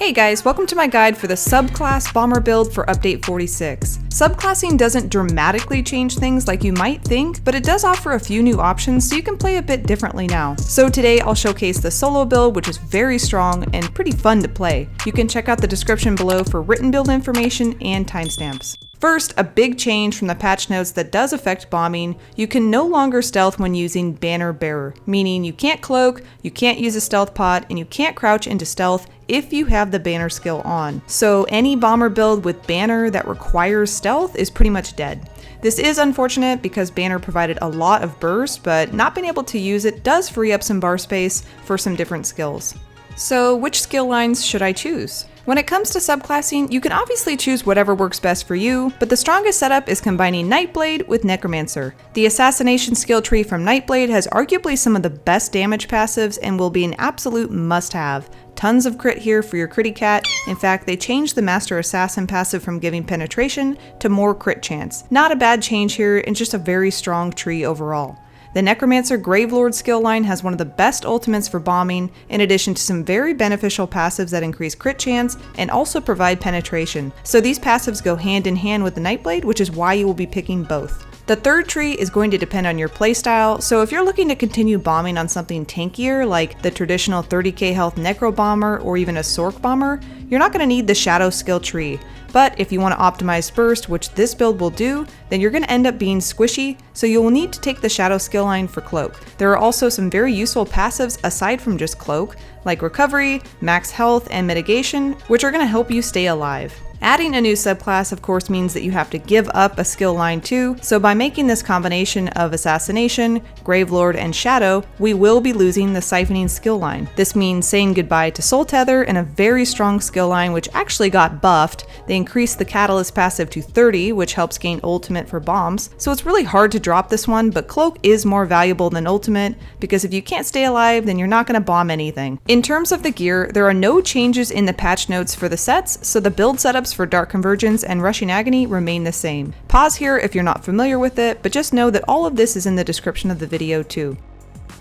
Hey guys, welcome to my guide for the subclass bomber build for update 46. Subclassing doesn't dramatically change things like you might think, but it does offer a few new options so you can play a bit differently now. So today I'll showcase the solo build, which is very strong and pretty fun to play. You can check out the description below for written build information and timestamps. First, a big change from the patch notes that does affect bombing. You can no longer stealth when using Banner Bearer, meaning you can't cloak, you can't use a stealth pod, and you can't crouch into stealth if you have the banner skill on. So any bomber build with banner that requires stealth is pretty much dead. This is unfortunate because banner provided a lot of burst, but not being able to use it does free up some bar space for some different skills. So which skill lines should I choose? When it comes to subclassing, you can obviously choose whatever works best for you, but the strongest setup is combining Nightblade with Necromancer. The Assassination skill tree from Nightblade has arguably some of the best damage passives and will be an absolute must-have. Tons of crit here for your critty cat. In fact, they changed the Master Assassin passive from giving penetration to more crit chance. Not a bad change here, and just a very strong tree overall. The Necromancer Gravelord skill line has one of the best ultimates for bombing, in addition to some very beneficial passives that increase crit chance and also provide penetration. So these passives go hand in hand with the Nightblade, which is why you will be picking both. The third tree is going to depend on your playstyle, so if you're looking to continue bombing on something tankier like the traditional 30k health necro bomber or even a sorc bomber, you're not going to need the shadow skill tree. But if you want to optimize burst, which this build will do, then you're going to end up being squishy, so you will need to take the shadow skill line for cloak. There are also some very useful passives aside from just cloak, like recovery, max health, and mitigation, which are going to help you stay alive. Adding a new subclass of course means that you have to give up a skill line too, so by making this combination of Assassination, Gravelord, and Shadow, we will be losing the Siphoning skill line. This means saying goodbye to Soul Tether and a very strong skill line which actually got buffed. They increased the Catalyst passive to 30, which helps gain ultimate for bombs, so it's really hard to drop this one, but Cloak is more valuable than ultimate, because if you can't stay alive, then you're not going to bomb anything. In terms of the gear, there are no changes in the patch notes for the sets, so the build setups for Dark Convergence and Rushing Agony remain the same. Pause here if you're not familiar with it, but just know that all of this is in the description of the video too.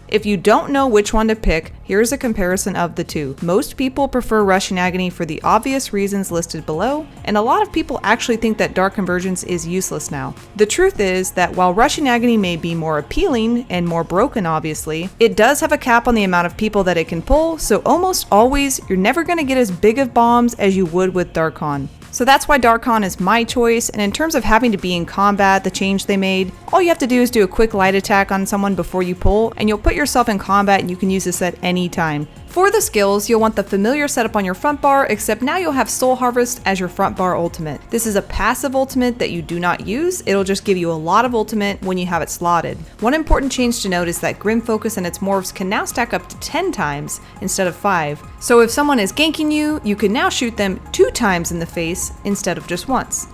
If you don't know which one to pick, here's a comparison of the two. Most people prefer Rushing Agony for the obvious reasons listed below, and a lot of people actually think that Dark Convergence is useless now. The truth is that while Rushing Agony may be more appealing and more broken obviously, it does have a cap on the amount of people that it can pull, so almost always you're never going to get as big of bombs as you would with Darkon. So that's why Darkon is my choice, and in terms of having to be in combat, the change they made, all you have to do is do a quick light attack on someone before you pull, and you'll put yourself in combat and you can use this at any time. For the skills, you'll want the familiar setup on your front bar, except now you'll have Soul Harvest as your front bar ultimate. This is a passive ultimate that you do not use, it'll just give you a lot of ultimate when you have it slotted. One important change to note is that Grim Focus and its morphs can now stack up to 10 times instead of 5. So if someone is ganking you, you can now shoot them 2 times in the face instead of just once.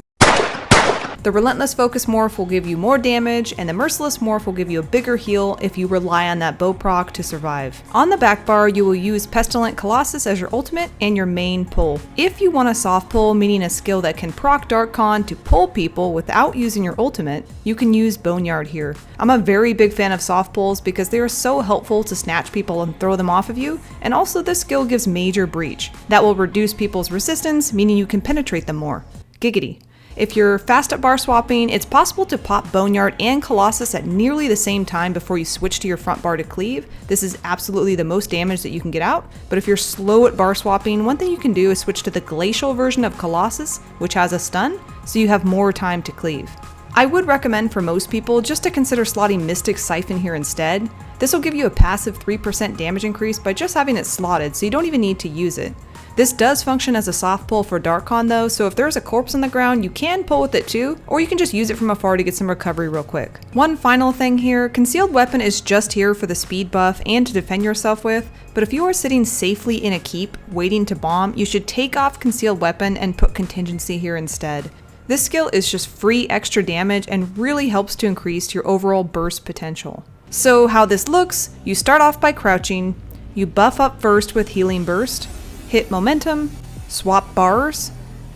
The Relentless Focus morph will give you more damage, and the Merciless morph will give you a bigger heal if you rely on that bow proc to survive. On the back bar, you will use Pestilent Colossus as your ultimate and your main pull. If you want a soft pull, meaning a skill that can proc Darkon to pull people without using your ultimate, you can use Boneyard here. I'm a very big fan of soft pulls because they are so helpful to snatch people and throw them off of you, and also this skill gives major breach. That will reduce people's resistance, meaning you can penetrate them more. Giggity. If you're fast at bar swapping, it's possible to pop Boneyard and Colossus at nearly the same time before you switch to your front bar to cleave. This is absolutely the most damage that you can get out, but if you're slow at bar swapping, one thing you can do is switch to the glacial version of Colossus, which has a stun, so you have more time to cleave. I would recommend for most people just to consider slotting Mystic Siphon here instead. This will give you a passive 3% damage increase by just having it slotted, so you don't even need to use it. This does function as a soft pull for Darkon though, so if there's a corpse on the ground, you can pull with it too, or you can just use it from afar to get some recovery real quick. One final thing here, Concealed Weapon is just here for the speed buff and to defend yourself with, but if you are sitting safely in a keep, waiting to bomb, you should take off Concealed Weapon and put Contingency here instead. This skill is just free extra damage and really helps to increase your overall burst potential. So how this looks, you start off by crouching, you buff up first with Healing Burst, hit Momentum, swap bars,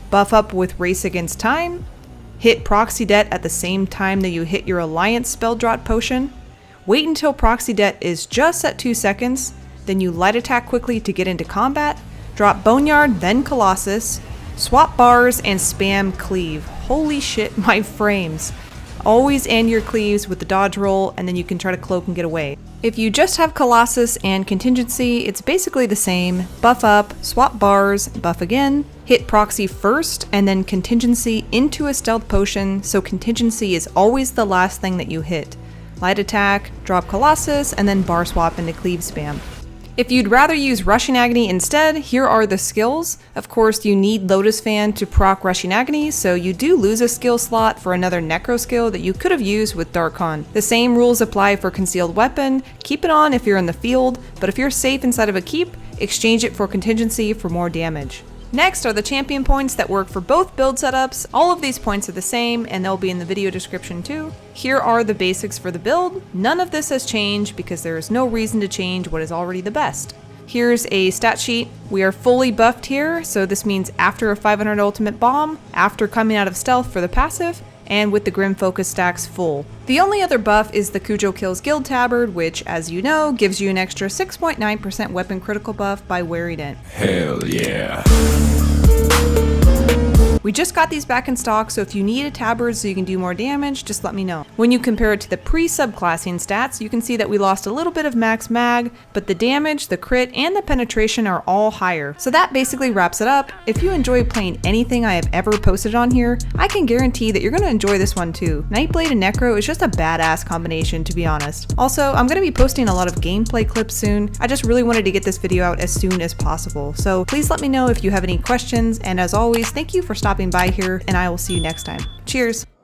buff up with Race Against Time, hit Proxy Debt at the same time that you hit your Alliance Spell Draught Potion, wait until Proxy Debt is just at 2 seconds, then you light attack quickly to get into combat, drop Boneyard, then Colossus, swap bars, and spam cleave. Holy shit, my frames. Always end your cleaves with the dodge roll, and then you can try to cloak and get away. If you just have Colossus and Contingency, it's basically the same. Buff up, swap bars, buff again, hit Proxy first, and then Contingency into a stealth potion, so Contingency is always the last thing that you hit. Light attack, drop Colossus, and then bar swap into cleave spam. If you'd rather use Rushing Agony instead, here are the skills. Of course, you need Lotus Fan to proc Rushing Agony, so you do lose a skill slot for another Necro skill that you could have used with Darkon. The same rules apply for Concealed Weapon. Keep it on if you're in the field, but if you're safe inside of a keep, exchange it for Contingency for more damage. Next are the champion points that work for both build setups. All of these points are the same, and they'll be in the video description too. Here are the basics for the build. None of this has changed because there is no reason to change what is already the best. Here's a stat sheet. We are fully buffed here, so this means after a 500 ultimate bomb, after coming out of stealth for the passive, and with the Grim Focus stacks full. The only other buff is the Cujo Kills Guild Tabard, which, as you know, gives you an extra 6.9% weapon critical buff by wearing it. Hell yeah. We just got these back in stock, so if you need a tabard so you can do more damage, just let me know. When you compare it to the pre-subclassing stats, you can see that we lost a little bit of max mag, but the damage, the crit, and the penetration are all higher. So that basically wraps it up. If you enjoy playing anything I have ever posted on here, I can guarantee that you're going to enjoy this one too. Nightblade and Necro is just a badass combination, to be honest. Also, I'm going to be posting a lot of gameplay clips soon. I just really wanted to get this video out as soon as possible. So please let me know if you have any questions, and as always, thank you for stopping by here, and I will see you next time. Cheers!